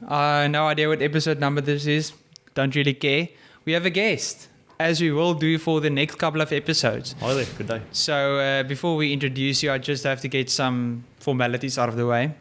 No idea what episode number this is. Don't really care. We have a guest, as we will do for the next couple of episodes. Hi there, good day. So before we introduce you, I just have to get some formalities out of the way.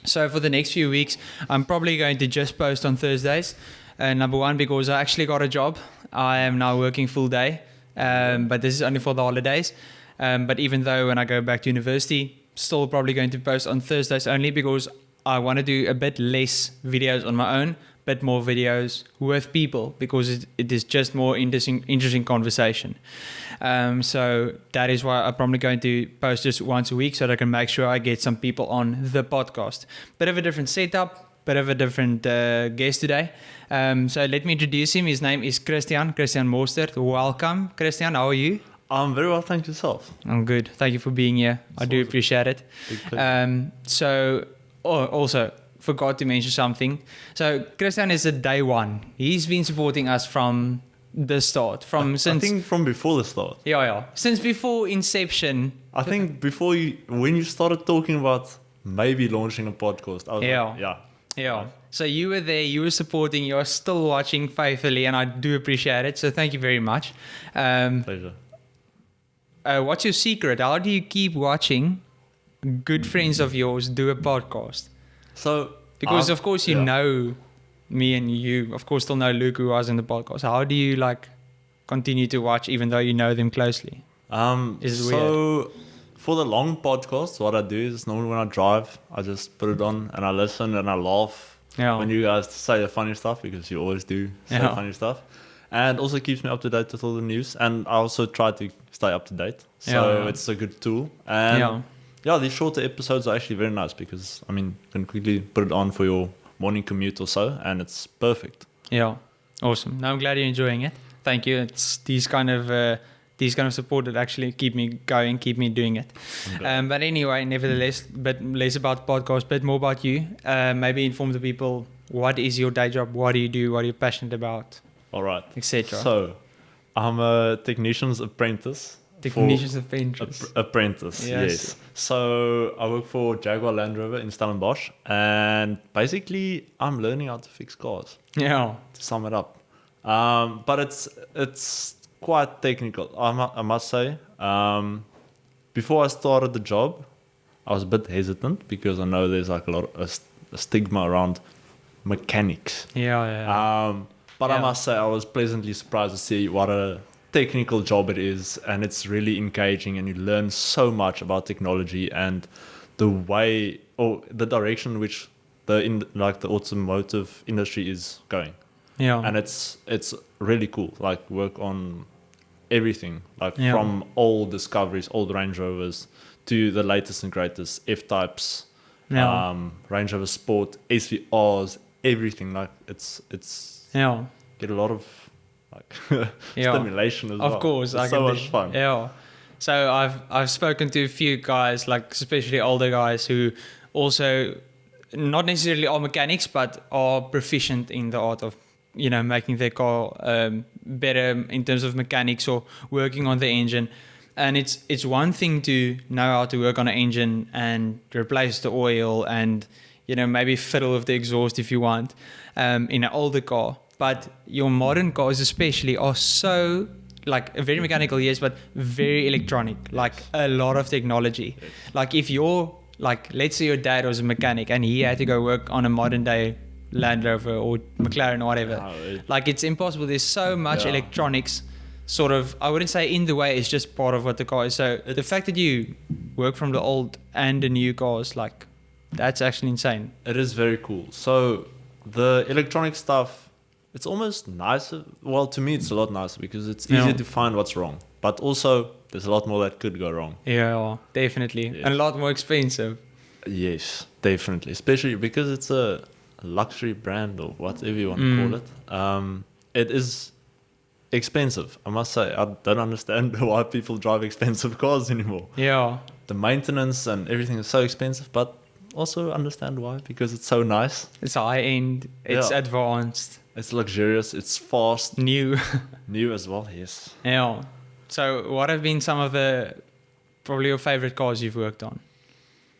So for the next few weeks, I'm probably going to just post on Thursdays. Number one, because I actually got a job. I am now working full day, but this is only for the holidays. But even though when I go back to university, still probably going to post on Thursdays only because I want to do a bit less videos on my own, bit more videos with people because it is just more interesting conversation. So that is why I'm probably going to post just once a week so that I can make sure I get some people on the podcast. Bit of a different setup, bit of a different guest today. So let me introduce him. His name is Christian Mostert. Welcome, Christian. How are you? I'm very well, thank yourself. I'm good. Thank you for being here. I do appreciate it. Also forgot to mention something. So Christian is a day one. He's been supporting us from the start. I think from before the start. Yeah. Since before inception. I think when you started talking about maybe launching a podcast, I was Yeah. So you were there, you were supporting, you're still watching faithfully, and I do appreciate it. So thank you very much. Pleasure. What's your secret? How do you keep watching good friends of yours do a podcast? Because of course you know me, and you of course still know Luke, who was in the podcast. How do you continue to watch even though you know them closely? Is it weird? For the long podcasts, what I do is normally when I drive, I just put it on and I listen and I laugh when you guys say the funny stuff, because you always do say funny stuff. And also keeps me up to date with all the news. And I also try to stay up to date. So it's a good tool. And these shorter episodes are actually very nice because, you can quickly put it on for your morning commute or so, and it's perfect. Yeah, awesome. Now I'm glad you're enjoying it. Thank you. It's these kind of support that actually keep me going, keep me doing it. But anyway, nevertheless, but less about the podcast, but more about you. Maybe inform the people, what is your day job? What do you do? What are you passionate about? All right. Etc. So, I'm a technician's apprentice. Apprentice, yes. So, I work for Jaguar Land Rover in Stellenbosch, and basically, I'm learning how to fix cars. Yeah. To sum it up. But it's quite technical, I must say. Before I started the job, I was a bit hesitant because I know there's a lot of a stigma around mechanics. But I must say I was pleasantly surprised to see what a technical job it is, and it's really engaging, and you learn so much about technology and the way or the direction in which the automotive industry is going. Yeah. And it's really cool. Work on everything, from old Discoveries, old Range Rovers to the latest and greatest F-types, Range Rover Sport, SVRs, everything. Get a lot of stimulation as well. Of course, it's so much fun. Yeah. So I've spoken to a few guys, especially older guys, who also not necessarily are mechanics, but are proficient in the art of making their car better in terms of mechanics or working on the engine. And it's one thing to know how to work on an engine and replace the oil and maybe fiddle with the exhaust if you want in an older car. But your modern cars especially are so very mechanical, yes, but very electronic, a lot of technology. If you're let's say your dad was a mechanic and he had to go work on a modern day Land Rover or McLaren or whatever, it's impossible. There's so much electronics I wouldn't say in the way, it's just part of what the car is. So the fact that you work from the old and the new cars, that's actually insane. It is very cool. So the electronic stuff, it's almost nicer. Well, to me, it's a lot nicer because it's easier to find what's wrong. But also, there's a lot more that could go wrong. Yeah, definitely. Yes. And a lot more expensive. Yes, definitely. Especially because it's a luxury brand or whatever you want to call it. It is expensive, I must say. I don't understand why people drive expensive cars anymore. Yeah. The maintenance and everything is so expensive, but also understand why, because it's so nice. It's high end, it's advanced. It's luxurious, it's fast. New. New as well, yes. Yeah. So what have been some of probably your favorite cars you've worked on?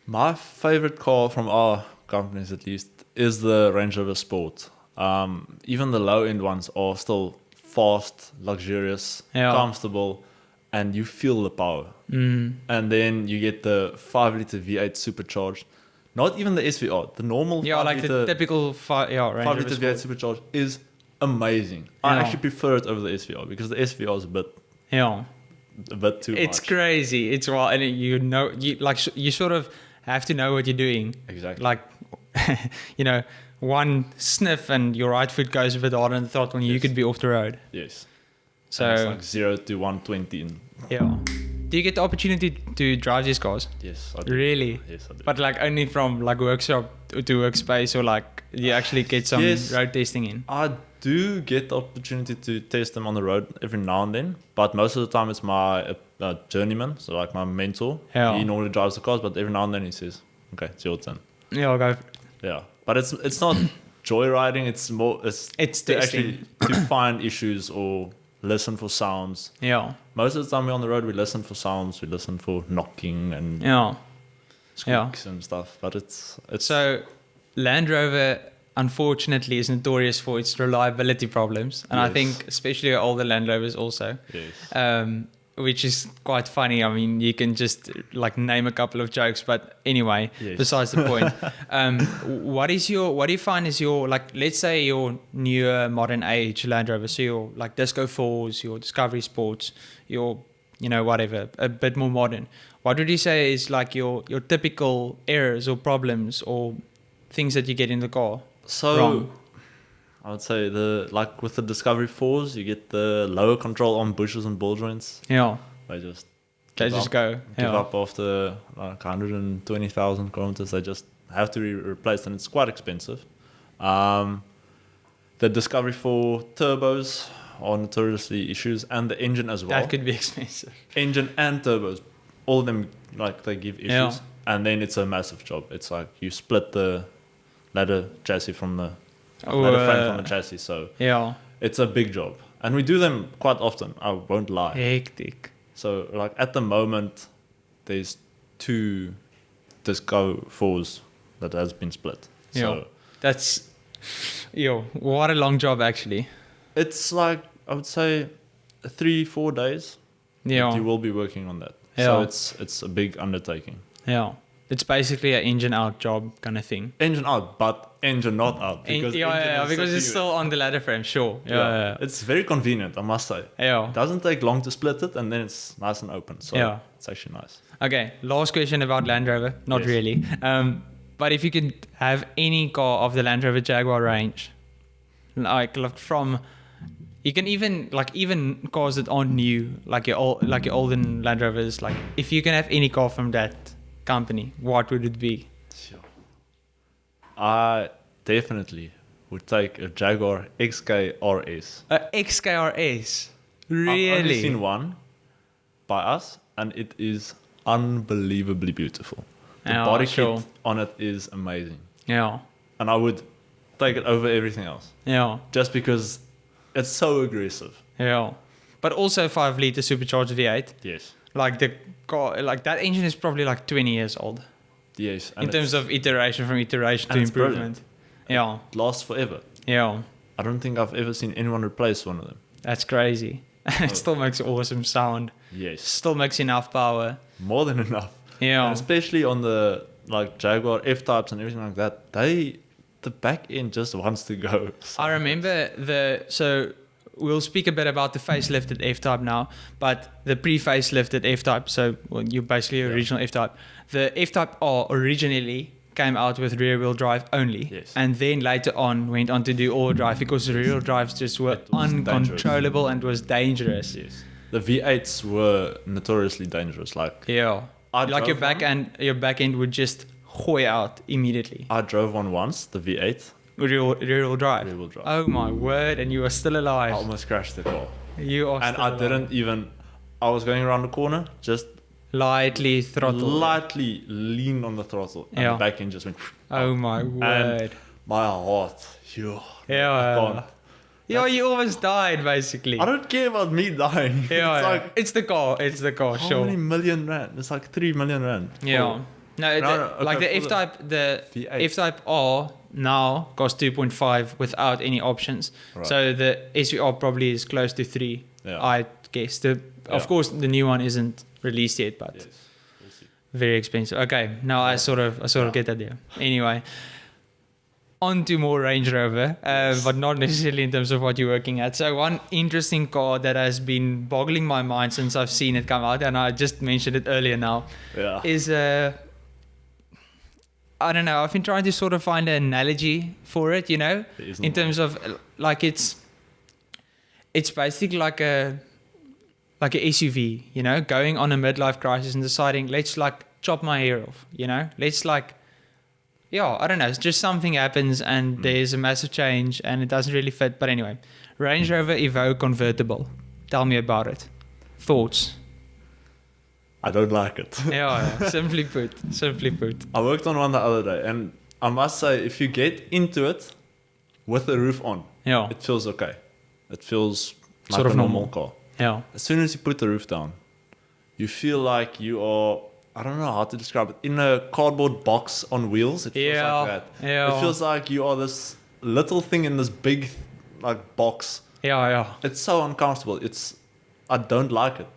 My favorite car from our companies at least, is the Range Rover Sport. Even the low-end ones are still fast, luxurious, comfortable, and you feel the power. And then you get the 5-liter V8 supercharged. Not even the SVR, the normal 5-liter, the typical 5-liter V8 supercharged is amazing. I actually prefer it over the SVR because the SVR is a bit too much. It's crazy. It's wild, and you sort of have to know what you're doing. Exactly. Like, one sniff and your right foot goes a bit harder on the throttle, and you could be off the road. Yes. So and it's like 0 to 120 in. Do you get the opportunity to drive these cars? Yes, I do. Really? Yes, I do. But like only from like workshop to workspace, or like you actually get some road testing in? I do get the opportunity to test them on the road every now and then, but most of the time it's my journeyman, so like my mentor. He normally drives the cars, but every now and then he says, "Okay, it's your turn." Yeah, I'll go. Yeah, but it's not joyriding. It's more it's to actually to find issues or listen for sounds. Yeah. Most of the time we're on the road, we listen for sounds, we listen for knocking and squeaks and stuff. But it's so Land Rover, unfortunately, is notorious for its reliability problems, and I think especially older Land Rovers also. Yes. Which is quite funny. I mean, you can just like name a couple of jokes, but anyway, besides the point. What do you find is your, like, let's say your newer modern age Land Rover, so your like Disco 4s, your Discovery Sports, your, whatever, a bit more modern. What would you say is like your typical errors or problems or things that you get in the car? So wrong? I would say with the Discovery 4s, you get the lower control on bushes and ball joints. Yeah. They just go. Give up after like 120,000 kilometers. They just have to be replaced, and it's quite expensive. The Discovery 4 turbos are notoriously issues, and the engine as well. That could be expensive. Engine and turbos, all of them, like, they give issues, and then it's a massive job. It's like you split the ladder chassis from the ladder frame from the chassis, so it's a big job, and we do them quite often. I won't lie. Hectic. So like at the moment, there's 2 Disco 4s that has been split. So that's what a long job actually. It's like, I would say 3-4 days. Yeah, you will be working on that. So it's a big undertaking. Yeah. It's basically an engine out job kind of thing. Engine out, but engine not out. Because because it's still on the ladder frame, sure. Yeah. It's very convenient, I must say. Yeah. It doesn't take long to split it, and then it's nice and open. So it's actually nice. Okay, last question about Land Rover. Not really. But if you could have any car of the Land Rover Jaguar range, like from... You can even cars that aren't new, like your olden Land Rovers, like if you can have any car from that company, what would it be? Sure. I definitely would take a Jaguar XK RS. A XK RS? Really? I've only seen one by us, and it is unbelievably beautiful. The body kit on it is amazing. Yeah. And I would take it over everything else. Yeah. Just because it's so aggressive. Yeah. But also 5-liter supercharged V8. Yes. Like the car, like that engine is probably like 20 years old. Yes. In terms of iteration to improvement. Brilliant. Yeah. It lasts forever. Yeah. I don't think I've ever seen anyone replace one of them. That's crazy. It still makes awesome sound. Yes. Still makes enough power. More than enough. Yeah. And especially on the like Jaguar F-types and everything like that, the back end just wants to go. I remember so we'll speak a bit about the facelifted F-Type now, but the pre-facelifted F-Type, so you're basically original F-Type. The F-Type R originally came out with rear-wheel drive only, and then later on went on to do all-wheel drive because the rear-wheel drives just were uncontrollable and was dangerous. Yes. The V8s were notoriously dangerous. Like your back end would just hoy out immediately. I drove one once, the V8. Rear-wheel drive? Rear-wheel drive. Oh my word, and you are still alive. I almost crashed the car. You are still alive. I was going around the corner, just lightly lean on the throttle, and the back end just went... Oh my word. And my heart, I can't. Yeah, you almost died, basically. I don't care about me dying. It's the car, how sure. many million rand? It's like 3 million rand. No, like the for F-Type, the V8. F-Type R now costs 2.5 without any options. Right. So the SVR probably is close to 3, Yeah. I guess. Of course, the new one isn't released yet, but Yes. We'll see. very expensive. Okay, now I sort of get that there. Anyway, on to more Range Rover, but not necessarily in terms of what you're working at. So one interesting car that has been boggling my mind since I've seen it come out, and I just mentioned it earlier now, Yeah. is I don't know. I've been trying to sort of find an analogy for it, There isn't in terms of like it's basically like a SUV, going on a midlife crisis and deciding, let's like chop my hair off, let's like, I don't know. It's just something happens and there's a massive change and it doesn't really fit. But anyway, Range Rover Evoque convertible. Tell me about it. Thoughts? I don't like it. Yeah. Simply put. I worked on one the other day, and I must say, if you get into it with the roof on, Yeah. it feels okay. It feels like Sort of a normal normal. car. Yeah. As soon as you put the roof down, you feel like you are, I don't know how to describe it, in a cardboard box on wheels. It feels like that. Yeah. It feels like you are this little thing in this big like box. Yeah. It's so uncomfortable. I don't like it.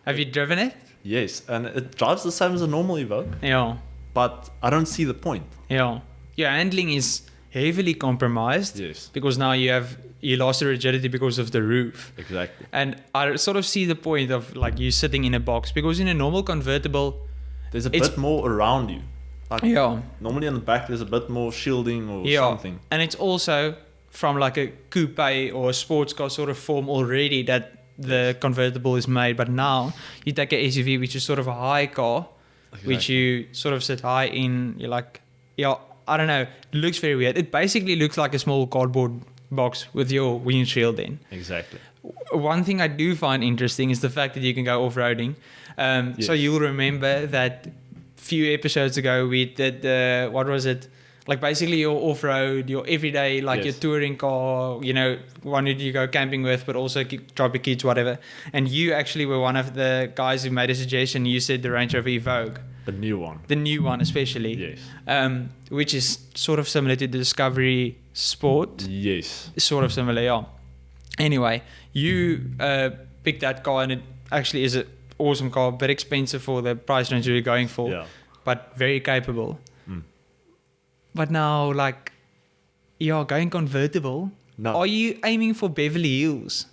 Have you driven it? Yes, and it drives the same as a normal Evoque, Yeah. but I don't see the point. Yeah. Your handling is heavily compromised. Yes. Because now you lost the rigidity because of the roof. Exactly. And I sort of see the point of like you sitting in a box, because in a normal convertible, There's a It's- bit more around you. Like yeah, normally on the back there's a bit more shielding or yeah, something. and it's also from like a coupe or a sports car sort of form already that the convertible is made. But now you take a SUV, which is sort of a high car, which you sort of sit high in. You're like, I don't know. It looks very weird. It basically looks like a small cardboard box with your windshield in. Exactly. One thing I do find interesting is the fact that you can go off-roading. So you'll remember that few episodes ago we did, what was it? Like basically your off-road, your everyday, like your touring car, one who you go camping with, but also drop your kids, whatever. And you actually were one of the guys who made a suggestion. You said the Range Rover Evoque. The new one. The new one especially. Yes. Which is sort of similar to the Discovery Sport. Yes. Sort of similar, yeah. Anyway, you picked that car, and it actually is an awesome car, very expensive for the price range you're going for, but very capable. But now, like, going convertible. No. Are you aiming for Beverly Hills?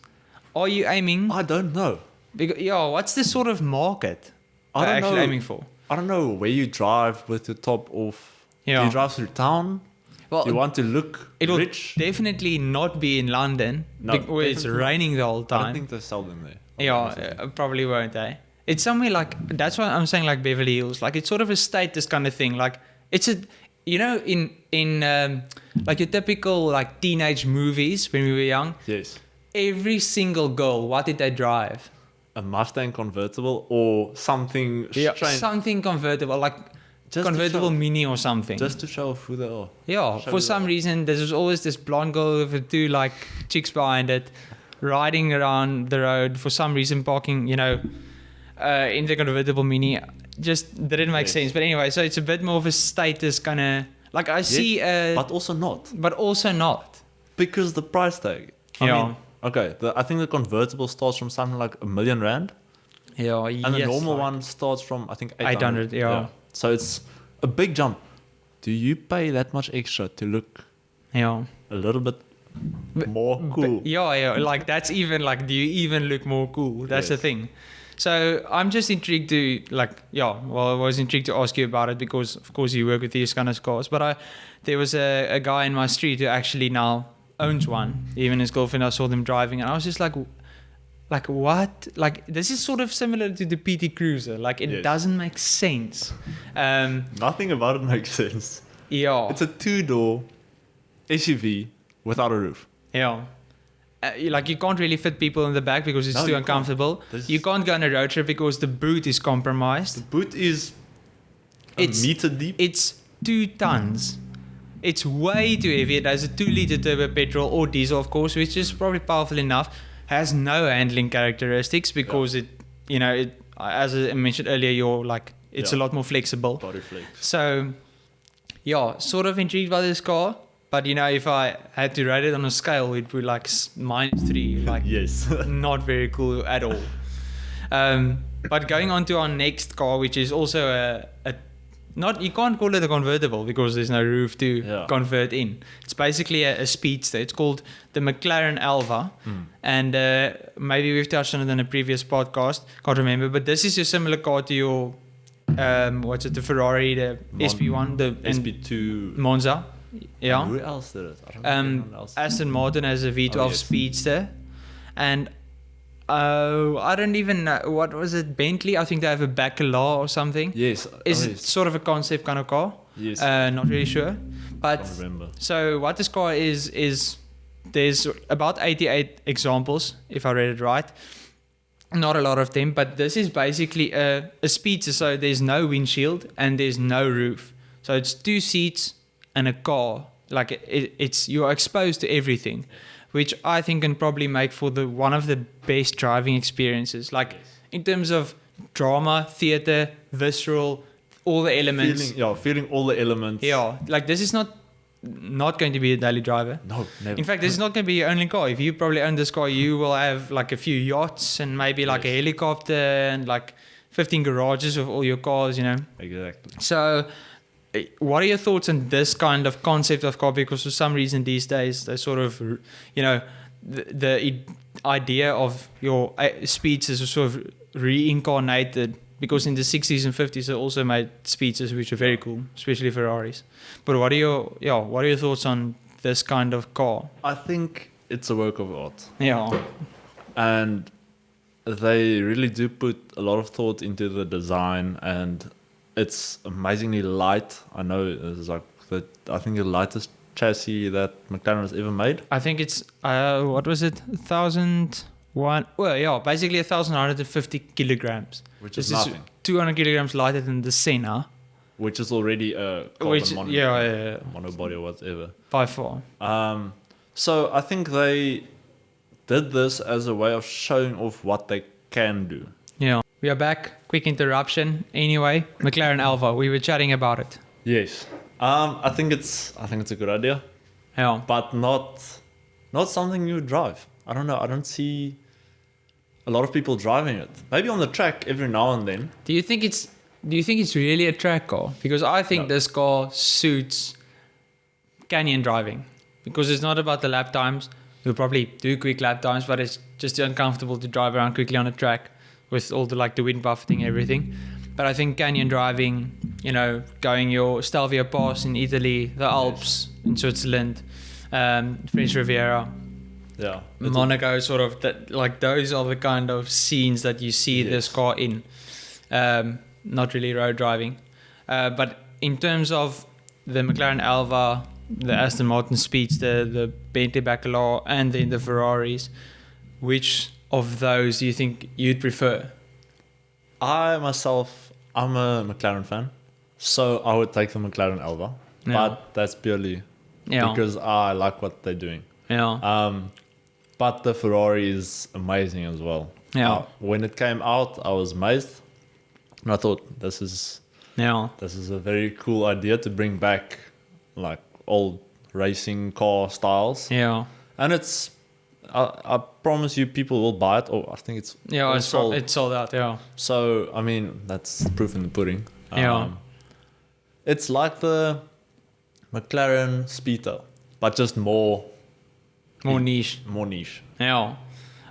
Are you aiming? I don't know. Because, what's the sort of market I don't actually know. aiming for? I don't know where you drive with the top off. Yeah. Do you drive through town? Well, Do you want to look it'll rich? definitely not be in London, No, where it's definitely not. raining the whole I don't time. think they sell them there. Probably won't, eh? It's somewhere like, that's why I'm saying like Beverly Hills. Like it's sort of a status kind of thing. Like it's a, in like your typical like teenage movies when we were young, Yes. every single girl, what did they drive? A Mustang convertible or something strange. Something convertible, like Just to convertible show- mini or something. Just to show off who they are. Yeah, Show for you some that. reason, there's always this blonde girl with two like chicks behind it, riding around the road. For some reason, parking, in the convertible mini, just didn't make sense. But anyway, so it's a bit more of a status kind of like I see, But also not. but also not. Because the price tag. I mean, okay, I think the convertible starts from something like R1 million. And the normal one starts from, I think, 800. 800, yeah. So it's a big jump. Do you pay that much extra to look Yeah. a little bit more cool? Yeah. Like that's even like, do you even look more cool? That's the Yes. thing. So I'm just intrigued to I was intrigued to ask you about it because of course you work with these kind of cars. But there was a guy in my street who actually now owns one. Even his girlfriend, I saw them driving, and I was just like what? Like this is sort of similar to the PT Cruiser. Like it doesn't make sense. Nothing about it makes sense. Yeah. It's a 2-door SUV without a roof. Yeah. Like you can't really fit people in the back because it's No, too you uncomfortable. You can't go on a road trip because the boot is compromised. The boot is a meter deep. It's 2 tons. It's way too heavy. It has a 2-liter turbo petrol or diesel, of course, which is probably powerful enough. Has no handling characteristics because it, as I mentioned earlier, your like It's a lot more flexible. Body flex. So, yeah, sort of intrigued by this car. But, you know, if I had to rate it on a scale, it would be like -3. Like, Yes. not very cool at all. But going on to our next car, which is also you can't call it a convertible because there's no roof to convert in. It's basically a speedster. It's called the McLaren Alva. And maybe we've touched on it in a previous podcast. Can't remember. But this is a similar car to your, the Ferrari, the SP1, the SP2. Monza. Yeah. Who else did it? I don't know anyone else. Aston Martin has a V12 Speedster. And I don't even know. What was it? Bentley? I think they have a Bacala or something. Yes. Is it sort of a concept kind of car? Yes. Not really sure. But I don't remember. So what this car is there's about 88 examples, if I read it right. Not a lot of them, but this is basically a speedster. So there's no windshield and there's no roof. So it's 2 seats and a car. Like it's you're exposed to everything, which I think can probably make for one of the best driving experiences. Like in terms of drama, theater, visceral, all the elements. Feeling all the elements. Yeah, like this is not going to be a daily driver. No, never. In fact, this is not going to be your only car. If you probably own this car, you will have like a few yachts and maybe like a helicopter and like 15 garages with all your cars, you know. Exactly. So what are your thoughts on this kind of concept of car? Because for some reason these days they sort of, you know, the idea of your speedsters is sort of reincarnated, because in the 60s and 50s they also made speedsters which are very cool, especially Ferraris. But what are your thoughts on this kind of car? I think it's a work of art. Yeah. And they really do put a lot of thought into the design, and it's amazingly light. I know it's like I think the lightest chassis that McLaren has ever made. I think it's what was it? 1,001. Well, yeah, basically 1,150 kilograms. Which is nothing. 200 kilograms lighter than the Senna. Which is already a carbon monobody or whatever. By far. So I think they did this as a way of showing off what they can do. Yeah. We are back. Quick interruption. Anyway, McLaren Alva. We were chatting about it. Yes. I think it's a good idea. Yeah. But not something you would drive. I don't know. I don't see a lot of people driving it. Maybe on the track every now and then. Do you think it's really a track car? Because I think this car suits canyon driving. Because it's not about the lap times. You'll probably do quick lap times, but it's just uncomfortable to drive around quickly on a track with all the wind buffeting and everything. But I think canyon driving, you know, going your Stelvio Pass in Italy, the Alps in Switzerland, French Riviera, Monaco, sort of those are the kind of scenes that you see this car in. Not really road driving. But in terms of the McLaren Alva, the Aston Martin Speedster, the Bentley Bacala, and then the Ferraris, which of those do you think you'd prefer? I'm a McLaren fan, so I would take the McLaren Alva. Yeah. But that's purely because I like what they're doing. Yeah. But the Ferrari is amazing as well. Yeah. When it came out, I was amazed, and I thought this is a very cool idea to bring back like old racing car styles. Yeah. And it's. I promise you, people will buy it. Oh, I think it's sold. It's sold out. Yeah. So I mean, that's proof in the pudding. Yeah. It's like the McLaren Speedster, but just more niche. More niche. Yeah.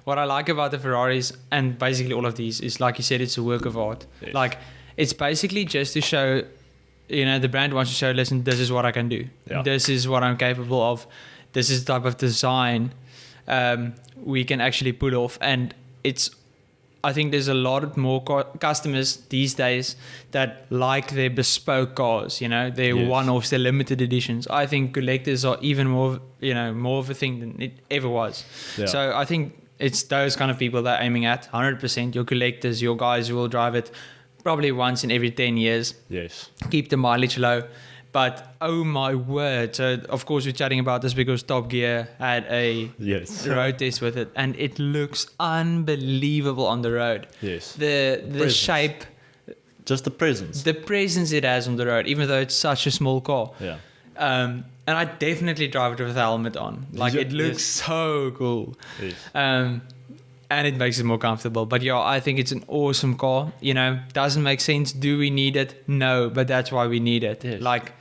What I like about the Ferraris and basically all of these is, like you said, it's a work of art. Yes. Like it's basically just to show, you know, the brand wants to show, listen, this is what I can do. Yeah. This is what I'm capable of. This is the type of design we can actually pull off. And I think there's a lot more customers these days that like their bespoke cars, you know, their one-offs, their limited editions. I think collectors are even more of a thing than it ever was. Yeah. So I think it's those kind of people that are aiming at 100%. Your collectors, your guys who will drive it probably once in every 10 years. Yes. Keep the mileage low. But oh my word! So of course we're chatting about this because Top Gear had a road test with it, and it looks unbelievable on the road. Yes. The shape, Just the presence. The presence it has on the road, even though it's such a small car. Yeah. And I definitely drive it with a helmet on. Like, it looks so cool. Yes. And it makes it more comfortable. But yeah, I think it's an awesome car. You know, doesn't make sense. Do we need it? No, but that's why we need it. Yes. Like,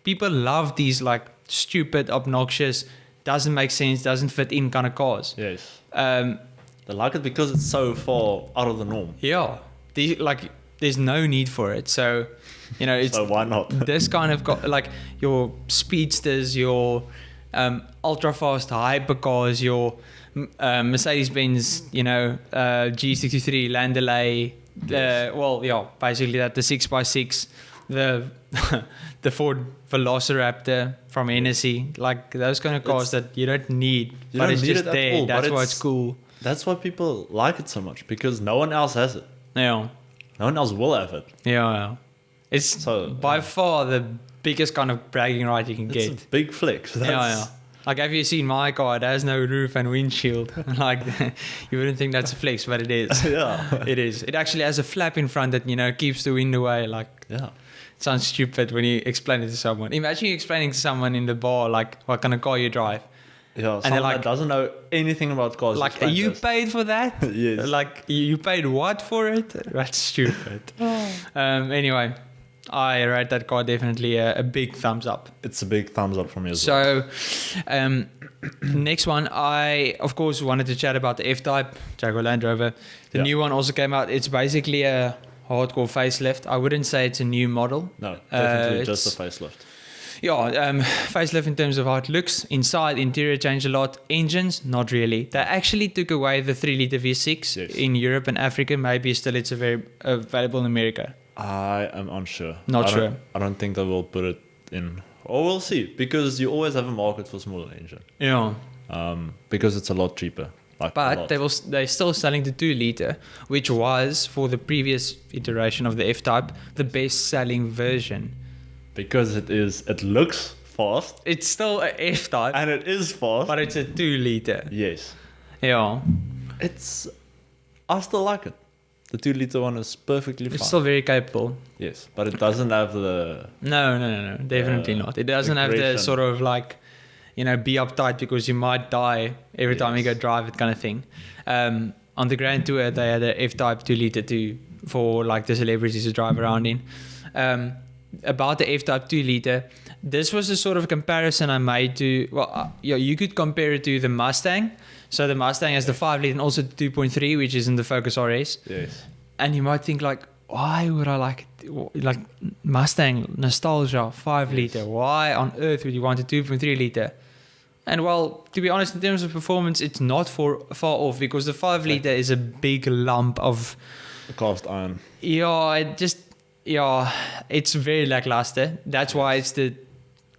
people love these like stupid, obnoxious, doesn't make sense, doesn't fit in kind of cars. Yes. They like it because it's so far out of the norm. Yeah. There's no need for it. So, you know, it's So why not? this kind of like your speedsters, your ultra fast hypercars, your Mercedes-Benz, you know, G63, Landaulet, basically that, the 6x6, the Ford Velociraptor from Hennessy, like those kind of cars that you don't need, but it's just there. That's why it's cool. That's why people like it so much, because no one else has it. Yeah. No one else will have it. Yeah. It's by far the biggest kind of bragging right you can get. It's a big flex. Yeah. Like, have you seen my car? It has no roof and windshield. Like, you wouldn't think that's a flex, but it is. Yeah. It is. It actually has a flap in front that, you know, keeps the wind away. Like, yeah. It sounds stupid when you explain it to someone. Imagine you explaining to someone in the bar, like, what kind of car you drive. Yeah, and they're like, that doesn't know anything about cars. Like, you paid for that? Yes. Like, you paid what for it? That's stupid. Anyway, I rate that car definitely a big thumbs up. It's a big thumbs up from me as well. So, next one, I, of course, wanted to chat about the F-Type, Jaguar Land Rover. The new one also came out. It's basically a hardcore facelift. I wouldn't say it's a new model. No, definitely just a facelift. Yeah, facelift in terms of how it looks. Inside, interior changed a lot. Engines, not really. They actually took away the 3-liter V6 in Europe and Africa. Maybe still it's available in America. I am unsure. Not sure. I don't think they will put it in. Or we'll see, because you always have a market for smaller engine. Yeah. Because it's a lot cheaper. But they're still selling the 2-liter, which was, for the previous iteration of the F-Type, the best-selling version. Because it looks fast. It's still an F-Type. And it is fast. But it's a 2-liter. Yes. Yeah. I still like it. The 2-liter one is perfectly fine. It's still very capable. Yes, but it doesn't have the... No, definitely not. It doesn't have the sort of like, you know, be uptight because you might die every time you go drive it kind of thing. On the Grand Tour, they had a F-Type 2-liter for like the celebrities to drive around in. About the F-Type 2-liter, this was a sort of comparison I made to, you could compare it to the Mustang. So the Mustang has the 5-liter and also the 2.3, which is in the Focus RS. Yes. And you might think like, why would I like it? Like Mustang, nostalgia, 5-liter. Yes. Why on earth would you want a 2.3-liter? And well, to be honest, in terms of performance, it's not far off, because the 5-liter is a big lump of cast iron. It's very lackluster. That's why it's the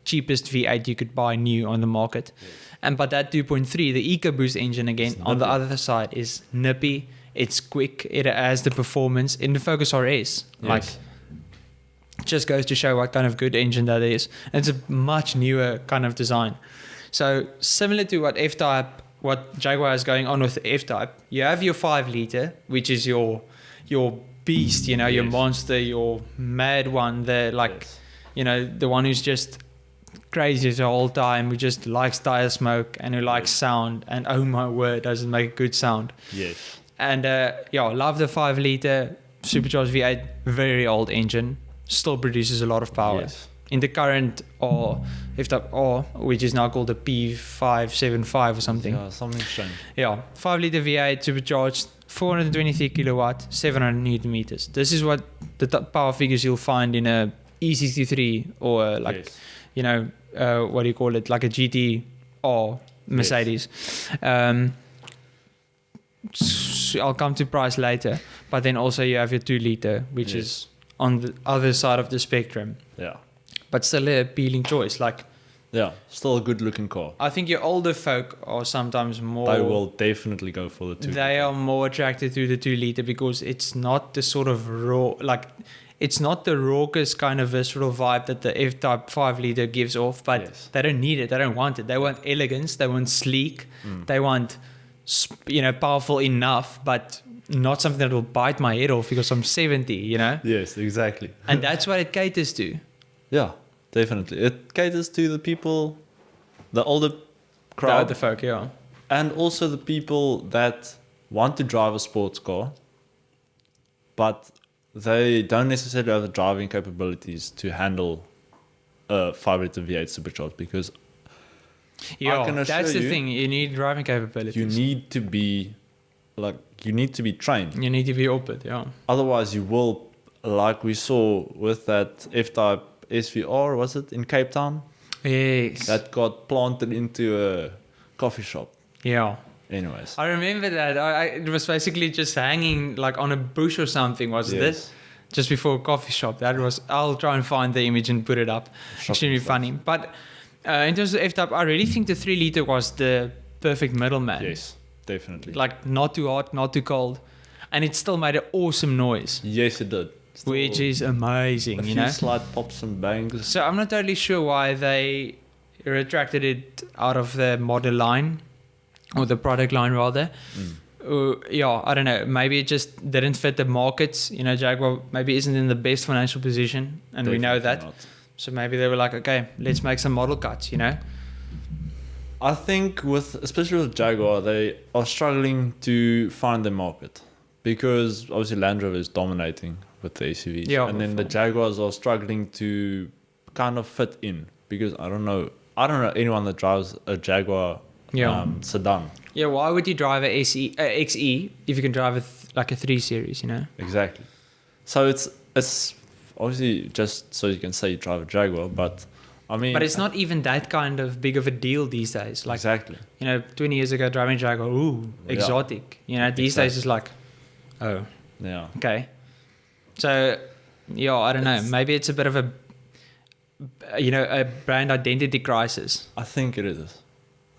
cheapest V8 you could buy new on the market. Yes. But that 2.3, the EcoBoost engine again, on the other side is nippy. It's quick. It has the performance in the Focus RS. Yes. Like, just goes to show what kind of good engine that is. And it's a much newer kind of design. So similar to what Jaguar is going on with the F-Type, you have your 5-liter, which is your beast, you know, your monster, your mad one, you know, the one who's just crazy the whole time, who just likes tire smoke and who likes sound, and oh my word, does it make a good sound. Yes. And love the 5-liter supercharged V8, very old engine, still produces a lot of power. Yes. In the current F-Type R, which is now called the P575 or something. Yeah, something strange. Yeah, 5-liter V8 supercharged, 423 kilowatt, 700 newton meters. This is what the power figures you'll find in a E63 or you know, what do you call it? Like a GT or Mercedes. Yes. I'll come to price later. But then also you have your 2-liter, which is on the other side of the spectrum. Yeah. But still an appealing choice. Still a good looking car. I think your older folk are sometimes more... They will definitely go for the 2-liter. They are more attracted to the 2-liter because it's not the sort of raw... It's not the raucous kind of visceral vibe that the F-Type 5-liter gives off, but they don't need it. They don't want it. They want elegance. They want sleek. They want, powerful enough, but not something that will bite my head off because I'm 70, you know? Yes, exactly. And that's what it caters to. Yeah, definitely. It caters to the people, the older The crowd, other folk, yeah. and also the people that want to drive a sports car, but they don't necessarily have the driving capabilities to handle a 5-liter V8 supercharged, because Yeah, can assure that's the you, thing. You need driving capabilities. you need to be trained. You need to be open, yeah. Otherwise, you will, like we saw with that F-Type SVR, was it in Cape Town? Yes. That got planted into a coffee shop. Yeah. Anyways. I remember that. It was basically just hanging like on a bush or something, wasn't Yes. it? Just before a coffee shop. That was. I'll try and find the image and put it up. Extremely funny. But in terms of F-Type, I really think the 3-liter was the perfect middleman. Yes, definitely. Like not too hot, not too cold, and it still made an awesome noise, Yes, it did. Still which is amazing. a You few know. slight pops and bangs. So I'm not totally sure why they retracted it out of the model line or the product line rather. Yeah, I don't know. Maybe it just didn't fit the markets. You know, Jaguar maybe isn't in the best financial position, and we know that. Definitely not. So maybe they were like, okay, let's make some model cuts. You know. I think especially with Jaguar, they are struggling to find the market, because obviously Land Rover is dominating with the SUVs. Yeah, and then the for- Jaguars are struggling to kind of fit in, because I don't know anyone that drives a Jaguar Yeah. sedan. Yeah. Why would you drive a XE if you can drive like a 3 Series? You know. Exactly. So it's obviously just so you can say you drive a Jaguar, but I mean, But it's not even that kind of big of a deal these days. Like, exactly. you know, 20 years ago, driving Jaguar, ooh, Yeah. exotic. You know, these days it's like, oh, Yeah. okay. So, yeah, I don't know. Maybe it's a bit of a, you know, a brand identity crisis. I think it is.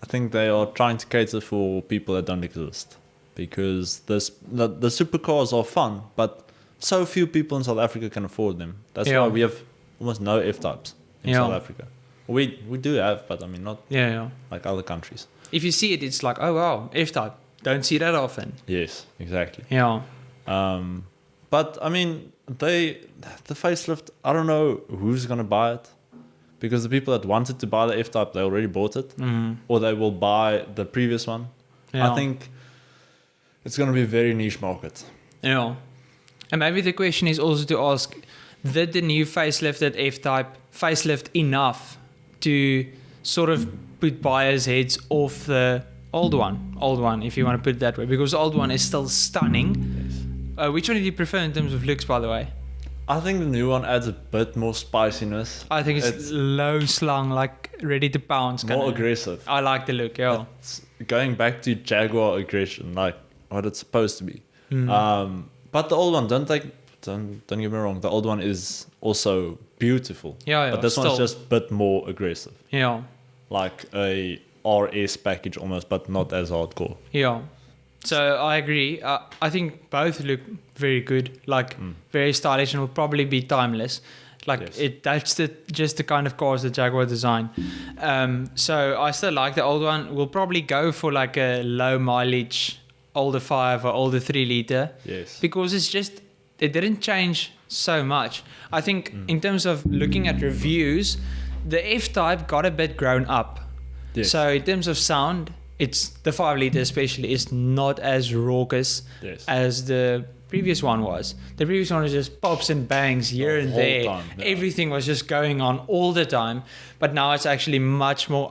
I think they are trying to cater for people that don't exist, because the supercars are fun, but so few people in South Africa can afford them. That's Yeah. why we have almost no F-types in Yeah. South Africa. We do have, but I mean not Yeah, yeah. like other countries. If you see it, it's like, oh, wow, F-Type. Don't see that often. Yes, exactly. Yeah. But I mean, the facelift, I don't know who's gonna buy it, because the people that wanted to buy the F-Type, they already bought it, or they will buy the previous one. Yeah. I think it's gonna be a very niche market. Yeah. And maybe the question is also to ask, did the new facelifted F-Type facelift enough to sort of put buyers' heads off the old one, if you want to put it that way? Because the old one is still stunning. Yes. Which one do you prefer in terms of looks, by the way? I think the new one adds a bit more spiciness. I think it's low slung, like ready to pounce. more kinda. aggressive. I like the look, yeah. It's going back to Jaguar aggression, like what it's supposed to be. But the old one, don't get me wrong, the old one is also beautiful. Yeah, But this still. one's just a bit more aggressive. Yeah, Like a RS package almost, but not as hardcore. yeah. So I agree. I think both look very good, like very stylish, and will probably be timeless. Like Yes. that's just the kind of cars that Jaguar design. So I still like the old one. We'll probably go for like a low mileage, older 5 or older 3-liter. Yes. Because it didn't change so much. I think in terms of looking at reviews, the F-Type got a bit grown up. Yes. So in terms of sound, it's the 5-liter especially is not as raucous Yes. as the previous one was. The previous one was just pops and bangs here The and whole there. time, yeah. Everything was just going on all the time. But now it's actually much more.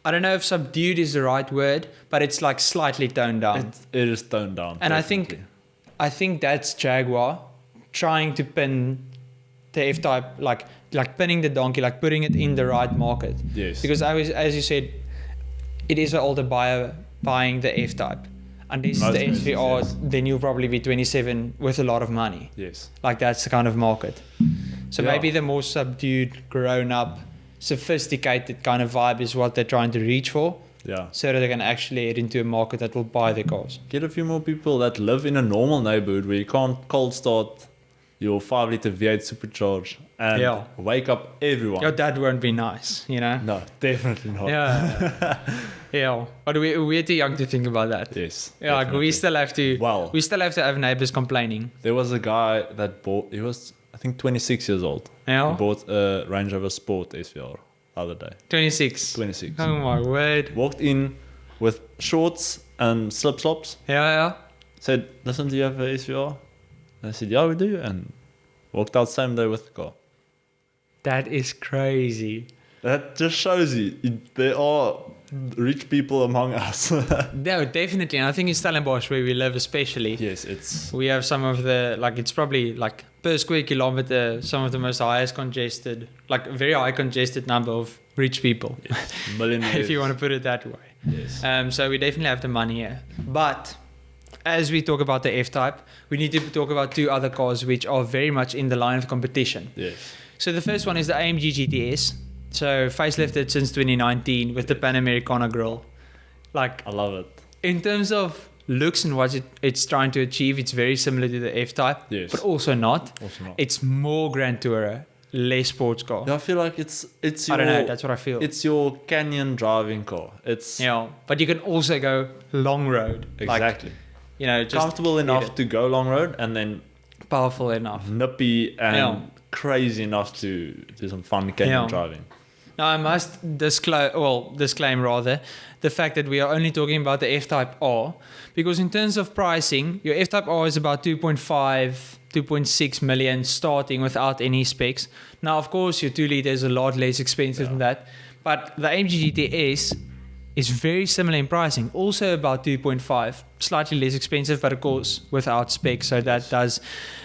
I don't know if subdued is the right word, but it's like slightly toned down. It is toned down. And definitely. I think that's Jaguar trying to pin the F-Type, like pinning the donkey, like putting it in the right market. Yes. Because as you said, it is an older buyer buying the F-Type. Unless Most the cases, SVR, yes. then you'll probably be 27 with a lot of money. Yes. Like that's the kind of market. So Yeah. maybe the more subdued, grown up, sophisticated kind of vibe is what they're trying to reach for. Yeah. So that they can actually head into a market that will buy the cars. Get a few more people that live in a normal neighborhood where you can't cold start your 5-liter V8 supercharged and Yeah. wake up everyone. Your dad won't be nice, you know? No, definitely not. Yeah. Yeah. But we're too young to think about that. Yes. Yeah, like definitely. we still have to have neighbors complaining. There was a guy that he was, I think, 26 years old. Yeah. He bought a Range Rover Sport SVR the other day. 26. 26. Oh my word. Walked in with shorts and slip-flops. Yeah. Said, listen, do you have a SVR? And I said, yeah, we do. And walked out same day with the car. That is crazy. That just shows you there are rich people among us. No, definitely. And I think in Stellenbosch, where we live especially, Yes, we have some of the, like, it's probably like per square kilometer, some of the most highest congested, like very high congested number of rich people, millionaires. if you want to put it that way. Yes. So we definitely have the money here. But as we talk about the F-Type, we need to talk about two other cars which are very much in the line of competition. Yes. So the first one is the AMG GTS. So facelifted since 2019 with the Panamericana grille. Like, I love it. in terms of looks and what it's trying to achieve, it's very similar to the F-Type, Yes. but also not. Also not. It's more Grand Tourer, less sports car. Yeah, I feel like it's your, I don't know, that's what I feel. It's your canyon driving car. It's Yeah, but you can also go long road. exactly Like, you know, just comfortable enough to go long road, and then powerful enough. nippy and Yeah. crazy enough to do some fun canyon Yeah. driving. Now, I must disclaim rather the fact that we are only talking about the F-Type R, because in terms of pricing, your F-Type R is about 2.5, 2.6 million starting without any specs. Now, of course, your 2 liter is a lot less expensive than that, but the AMG GTS is very similar in pricing, also about 2.5, slightly less expensive, but of course without specs, so that does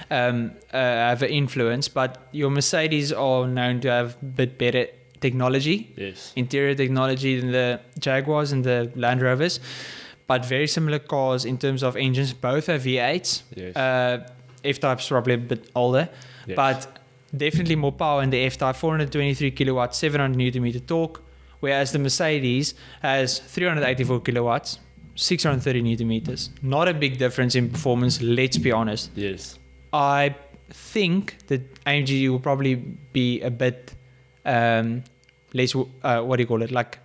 have an influence. But your Mercedes are known to have a bit better technology, Yes. interior technology than the Jaguars and the Land Rovers, but very similar cars in terms of engines. Both are V8s. Yes. F-Type's probably a bit older, Yes. but definitely more power in the F-Type, 423 kilowatts, 700 Newton meter torque, whereas the Mercedes has 384 kilowatts, 630 Newton meters. Not a big difference in performance, let's be honest. Yes. I think that AMG will probably be a bit less, what do you call it, like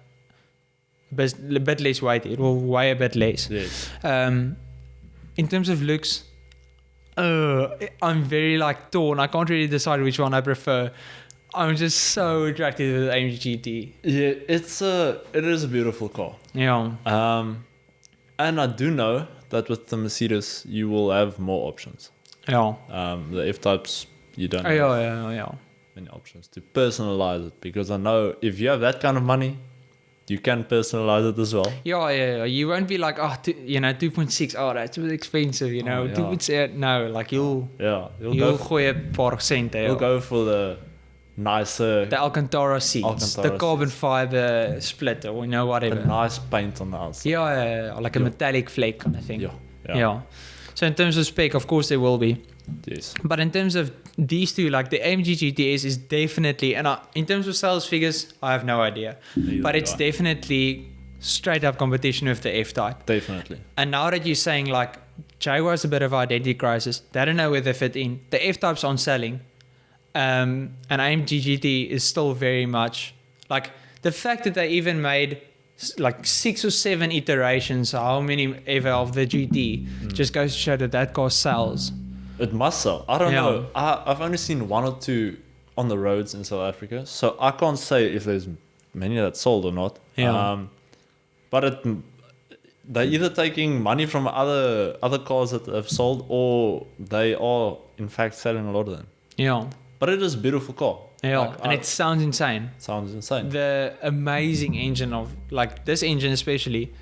a bit less weighty. It will weigh a bit less. Yes. In terms of looks, I'm very like torn. I can't really decide which one I prefer. I'm just so attracted to the AMG GT. Yeah, it is a beautiful car. Yeah. And I do know that with the Mercedes you will have more options. Yeah. The F-Types you don't Oh, have yeah. many options to personalize it, because I know if you have that kind of money, you can personalize it as well. Yeah. You won't be like, 2.6. Oh, that's a bit expensive. You know, Oh, yeah. 2.6. No, like you'll You'll gooi 'n paar sente. You'll go for the nicer, The Alcantara seats, Alcantara the carbon fiber splitter, or whatever. the nice paint on the outside. Yeah, like a metallic flake kind of thing. Yeah. So in terms of spec, of course there will be. Yes. But in terms of these two, like the AMG GTS is definitely, and in terms of sales figures, I have no idea. Neither But do it's I. definitely straight up competition with the F-Type. Definitely. And now that you're saying like Jaguar's a bit of identity crisis, they don't know where they fit in. The F-Types aren't selling. And AMG GT is still very much like the fact that they even made like 6 or 7 iterations, how many ever of the GT, just goes to show that that car sells. It must sell. I don't Yeah. know. I've only seen 1 or 2 on the roads in South Africa, so I can't say if there's many that sold or not. Yeah. But they're either taking money from other cars that have sold, or they are in fact selling a lot of them. Yeah, But it is a beautiful car. yeah, Like, and it sounds insane. sounds insane. The amazing engine of like this engine especially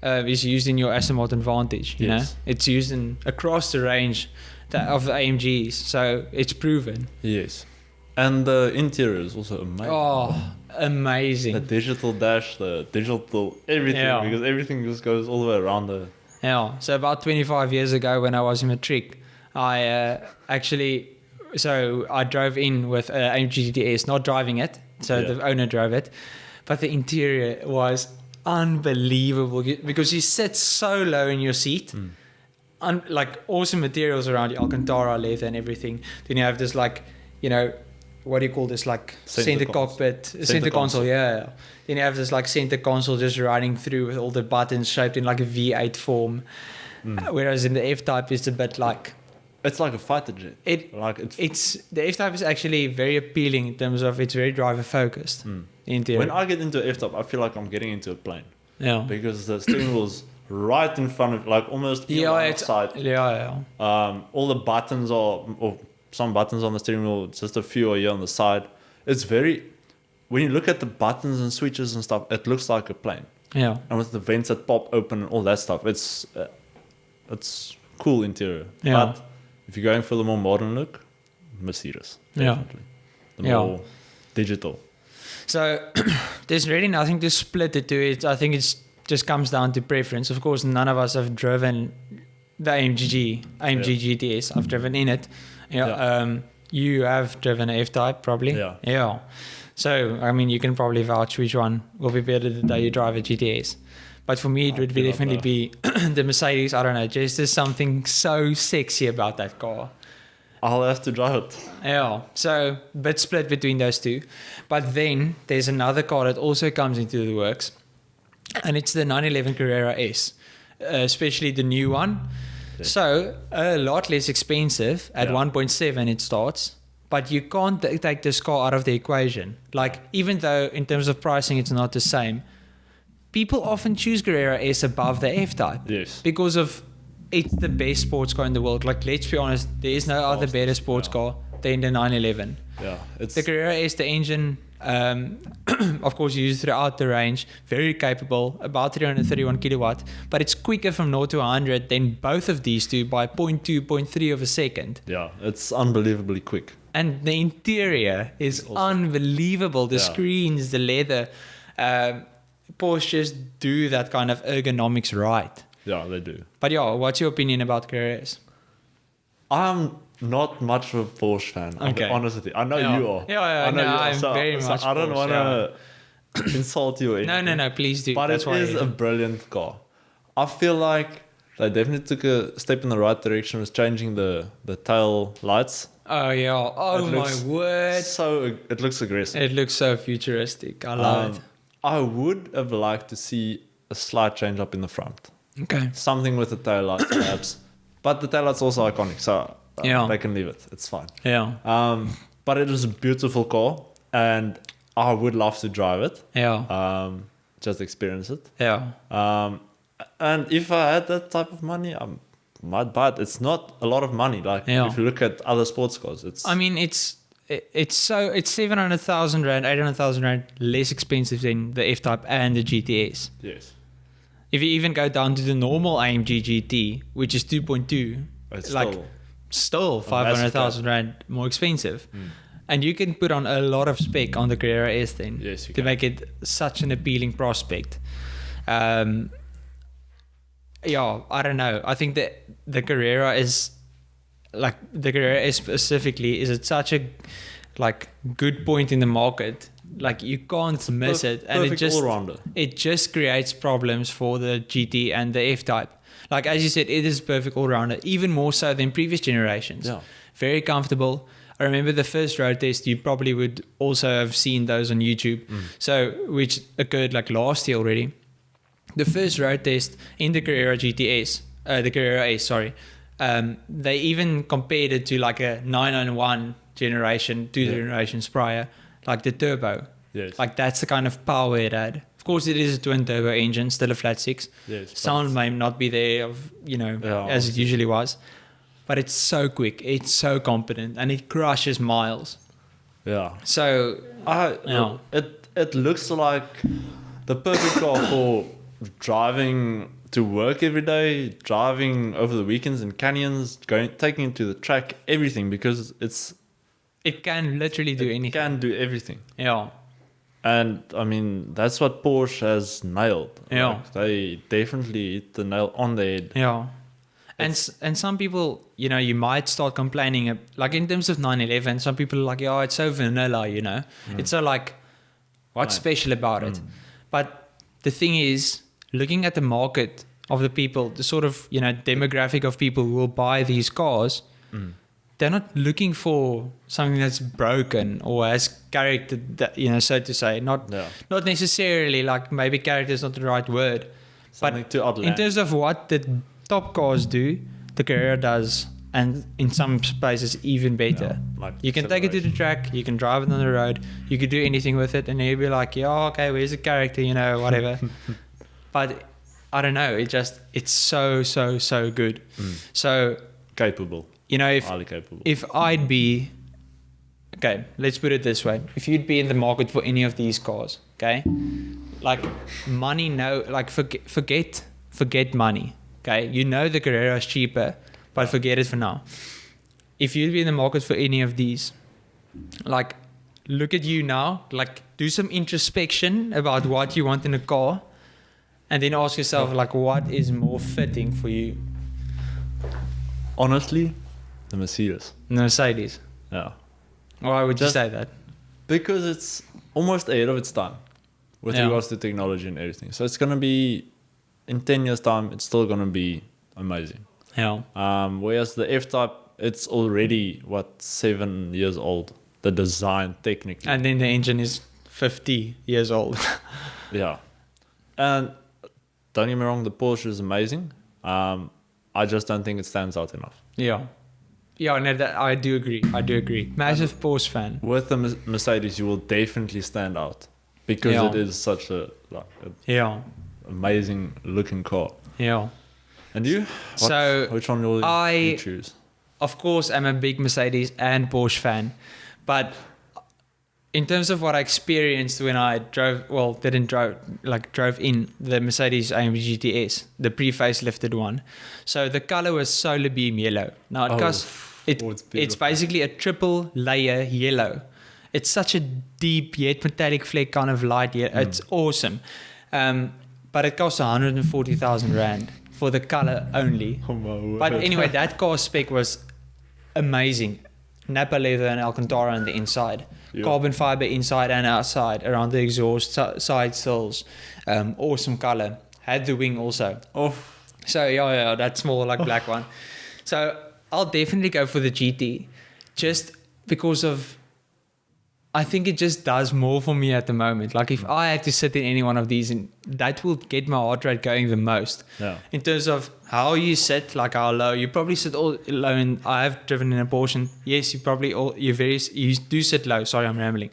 is used in your Aston Martin Vantage. You Yes. know, it's used across the range of the AMGs, so it's proven. Yes. And the interior is also amazing. Oh, amazing! The digital dash, the digital everything, Yeah. because everything just goes all the way around the. Yeah. So about 25 years ago, when I was in matric, I I drove in with AMG GTS, not driving it. So Yeah. the owner drove it, but the interior was unbelievable because you sit so low in your seat. like awesome materials around the Alcantara leather and everything. Then you have this like, you know, what do you call this, like center cockpit, center console, yeah. Then you have this like center console just running through with all the buttons shaped in like a V8 form. Whereas in the F-Type it's a bit like, it's like a fighter jet. It's the F-Type is actually very appealing in terms of it's very driver focused. Interior. When I get into F-Type, I feel like I'm getting into a plane. Yeah. Because the steering wheel's right in front of, like almost outside. Yeah. All the buttons or some buttons on the steering wheel, just a few are here on the side. It's very, when you look at the buttons and switches and stuff, it looks like a plane. Yeah. And with the vents that pop open and all that stuff, it's cool interior. Yeah. But if you're going for the more modern look, Mercedes. Definitely. The more digital. So there's really nothing to split it to. It. I think it's just comes down to preference. Of course, none of us have driven the AMG GTS. I've driven in it. You have driven an F-Type probably. Yeah. So, I mean, you can probably vouch which one will be better the day you drive a GTS. But for me, it would definitely be the Mercedes. I don't know. Just there's something so sexy about that car. I'll have to drive it. Yeah. So, bit split between those two. But then there's another car that also comes into the works. And it's the 911 Carrera S. Especially the new one. Yeah. So, a lot less expensive. At 1.7 it starts. But you can't take this car out of the equation. Like, even though in terms of pricing it's not the same, people often choose Carrera S above the F-Type. Yes. Because of it's the best sports car in the world. Like, let's be honest, there is no other better sports car than the 911. Yeah. The Carrera S, the engine, of course, used throughout the range, very capable, about 331 kilowatt, but it's quicker from 0 to 100 than both of these two by 0.2, 0.3 of a second. Yeah, it's unbelievably quick. And the interior is unbelievable. The screens, the leather. Porsche just do that kind of ergonomics right. Yeah, they do. But what's your opinion about Carreras? I'm not much of a Porsche fan. I'll be honest with you. I know you are. I know I'm very much I don't want to insult you or anything. No, please do. But it is a brilliant car. I feel like they definitely took a step in the right direction with changing the tail lights. Oh, yeah. Oh, my word. It looks aggressive. It looks so futuristic. I love it. I would have liked to see a slight change up in the front. Okay. Something with the tail lights, perhaps. But the tail lights also iconic, so they can leave it. It's fine. Yeah. But it is a beautiful car, and I would love to drive it. Yeah. Just experience it. Yeah. And if I had that type of money, I might buy it. It's not a lot of money. Like if you look at other sports cars, it's 700,000 rand, 800,000 rand less expensive than the F-Type and the GTS. Yes. If you even go down to the normal AMG GT, which is 2.2, it's like still 500,000 rand more expensive. And you can put on a lot of spec on the Carrera S then to make it such an appealing prospect. I don't know. I think that the Carrera is like the Carrera S specifically is at such a good point in the market. Like you can't miss it, and it just creates problems for the GT and the F-Type. Like as you said, it is perfect all-rounder, even more so than previous generations. Yeah. Very comfortable. I remember the first road test. You probably would also have seen those on YouTube. So which occurred like last year already. The first road test in the Carrera GTS, the Carrera S, sorry. They even compared it to like a 991 generation, two generations prior. Like the turbo. Yes. Like that's the kind of power it had. Of course, it is a twin turbo engine, still a flat six. Yes. Sound may not be there as it usually was. But it's so quick, it's so competent, and it crushes miles. Yeah. So it looks like the perfect car for driving to work every day, driving over the weekends in canyons, taking it to the track, everything, because it can literally do anything. It can do everything. Yeah. And I mean, that's what Porsche has nailed. Yeah. Like, they definitely hit the nail on the head. Yeah. And some people, you might start complaining, like in terms of 911, some people are like, it's so vanilla, It's so like, what's special about it? But the thing is, looking at the market of the people, the sort of, demographic of people who will buy these cars, they're not looking for something that's broken or has character, that, so to say. Not necessarily, like, maybe character is not the right word. Something but to outland. in terms of what the top cars do, the Carrera does, and in some spaces even better. Like you can take it to the track, you can drive it on the road, you could do anything with it, and you'll be like, yeah, okay, where's the character, whatever. But I don't know, it's so good. So Capable. Highly capable. If I'd be, okay, let's put it this way. If you'd be in the market for any of these cars, okay, like money, forget money, okay? The Carrera is cheaper, but forget it for now. If you'd be in the market for any of these, like, look at you now, like, do some introspection about what you want in a car, and then ask yourself, like, what is more fitting for you? Honestly, the Mercedes. Mercedes. Yeah. Why would you say that? Because it's almost ahead of its time with regards to technology and everything. So it's going to be, in 10 years' time, it's still going to be amazing. Yeah. Whereas the F-Type, it's already, 7 years old, the design technically. And then the engine is 50 years old. Yeah. And don't get me wrong, the Porsche is amazing. I just don't think it stands out enough. Yeah. Yeah, no, I do agree. Massive Porsche fan. With the Mercedes, you will definitely stand out because it is such a amazing looking car. Yeah. And you? Which one will you choose? Of course, I'm a big Mercedes and Porsche fan, but in terms of what I experienced when I drove in the Mercedes AMG GTS, the pre-facelifted one. So the color was solar beam yellow. Now it's basically a triple layer yellow. It's such a deep yet metallic fleck kind of light yellow. It's awesome. But it costs 140,000 Rand for the color only. Oh my word. But anyway, that car spec was amazing. Napa leather and Alcantara on the inside. Yep. Carbon fiber inside and outside around the exhaust, side sills. Awesome color. Had the wing also. Oh. So yeah, that small black one. So I'll definitely go for the GT, just because of, I think it just does more for me at the moment. Like if I had to sit in any one of these, and that will get my heart rate going the most. Yeah. In terms of how you sit, like how low you probably sit all low. And I have driven in a Porsche. Yes, you do sit low. Sorry, I'm rambling.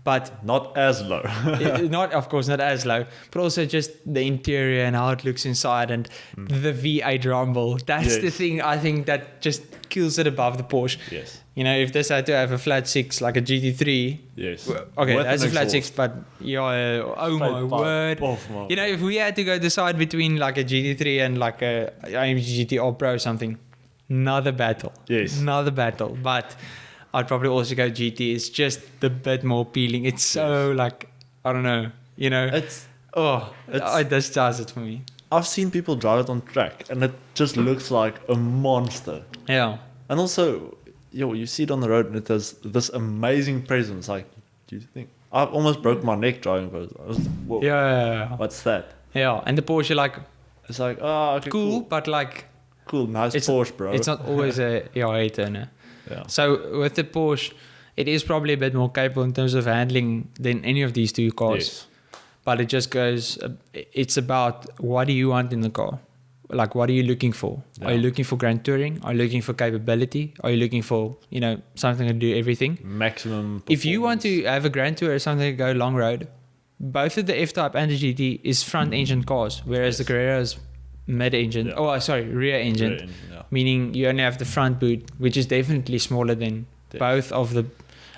But not as low. Of course, not as low, but also just the interior and how it looks inside and the V8 rumble. That's the thing I think that just kills it above the Porsche. Yes. If this had to have a flat six like a GT3. Yes. Okay, with that's a flat six, but oh my word. If we had to go decide between like a GT3 and like a AMG GT Pro or something, another battle. Yes. Another battle. But I'd probably also go GT. It's just a bit more appealing. It's so I don't know, it just does it for me. I've seen people drive it on track and it just looks like a monster. Yeah. And also, you see it on the road and it has this amazing presence. Like, do you think? I almost broke my neck driving it. I was like, whoa. Yeah. What's that? Yeah. And the Porsche, it's like, oh, okay, cool, but cool, nice Porsche, bro. It's not always a turner. Yeah. So with the Porsche, it is probably a bit more capable in terms of handling than any of these two cars. Yes. But it just goes, it's about what do you want in the car? Like, what are you looking for? Yeah. Are you looking for grand touring? Are you looking for capability? Are you looking for, something to do everything? Maximum performance. If you want to have a grand tour or something to go long road, both of the F-Type and the GT is front engine cars, whereas the Carrera is mid engine. Yeah. Rear engine. Meaning you only have the front boot, which is definitely smaller than both of the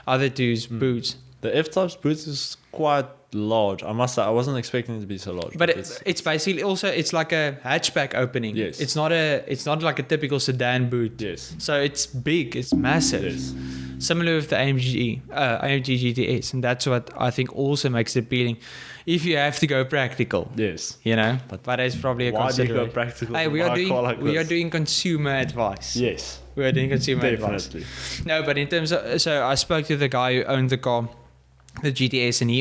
other two's boots. The F-Type's boots is quite large. I must say, I wasn't expecting it to be so large. But it's basically also, it's like a hatchback opening. Yes. It's not like a typical sedan boot. Yes. So it's big, it's massive. Yes. Similar with the AMG GTS, and that's what I think also makes it appealing. If you have to go practical, yes, but it's probably a why consideration. Do you go practical? Hey, we are doing consumer advice. Yes, we are doing consumer advice. No, but in terms of, so I spoke to the guy who owned the car, the GTS, and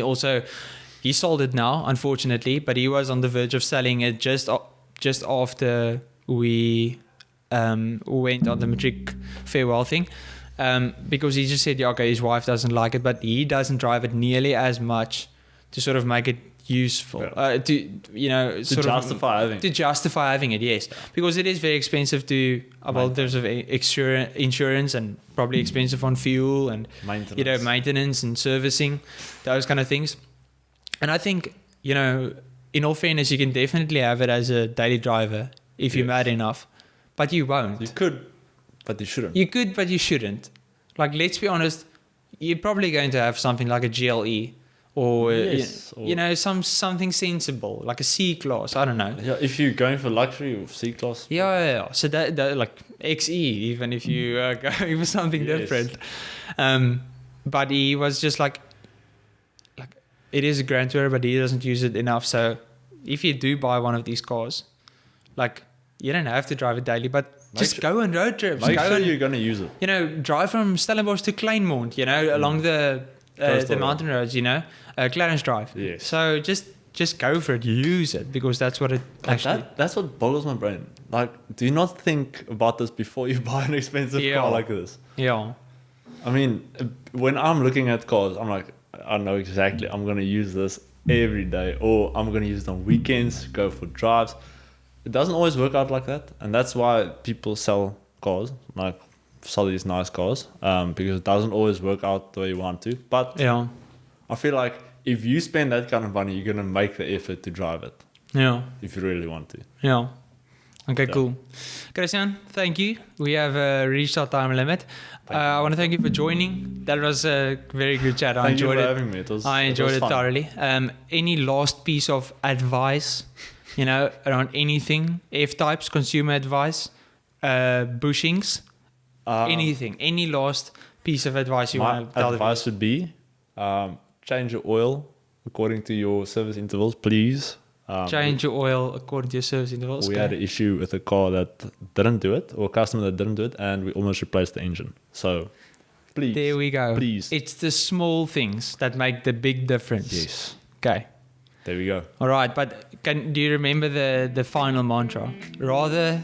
he sold it now, unfortunately, but he was on the verge of selling it just just after we went on the matric farewell thing, because he just said, yeah, okay, his wife doesn't like it, but he doesn't drive it nearly as much to sort of make it useful, to justify having it, yes, because it is very expensive to, well, there's insurance and probably expensive on fuel and maintenance and servicing, those kind of things. And I think, in all fairness, you can definitely have it as a daily driver if you're mad enough, but you won't. You could, but you shouldn't. You could, but you shouldn't. Like, let's be honest, you're probably going to have something like a GLE or, something sensible, like a C-Class, I don't know. Yeah, if you're going for luxury or C-Class. Yeah. So that like XE, even if you are going for something different. But he was just like, it is a Grand Tourer, but he doesn't use it enough. So if you do buy one of these cars, like, you don't have to drive it daily, but go on road trips. Make sure you're going to use it. Drive from Stellenbosch to Kleinmond, along the mountain roads, Clarence Drive. Yes. So just go for it. Use it, because that's what it actually... That's what boggles my brain. Like, do you not think about this before you buy an expensive car like this? Yeah. I mean, when I'm looking at cars, I'm like, I know exactly I'm going to use this every day, or I'm going to use it on weekends, go for drives. It doesn't always work out like that, and that's why people sell cars, like sell these nice cars, because it doesn't always work out the way you want to. But I feel like if you spend that kind of money, you're going to make the effort to drive it. Yeah. If you really want to. Yeah. Okay, cool. Christian, thank you. We have reached our time limit. I want to thank you for joining. That was a very good chat. I enjoyed it. Thank you for having me. I enjoyed it fun. thoroughly. Any last piece of advice, around anything? F-types, consumer advice, bushings, anything. Any last piece of advice you want to tell? My advice would be change your oil according to your service intervals, please. Change your oil according to your service intervals. We had an issue with a car that didn't do it, or a customer that didn't do it, and we almost replaced the engine. So, please. There we go. Please. It's the small things that make the big difference. Yes. Okay. There we go. All right, but do you remember the final mantra? Rather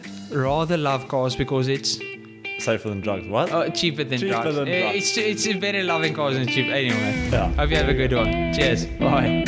love cars because it's safer than drugs. What? Oh, cheaper than drugs. Than drugs. It's better loving cars than cheap. Anyway. Yeah. Hope you have a good one. Cheers. Bye.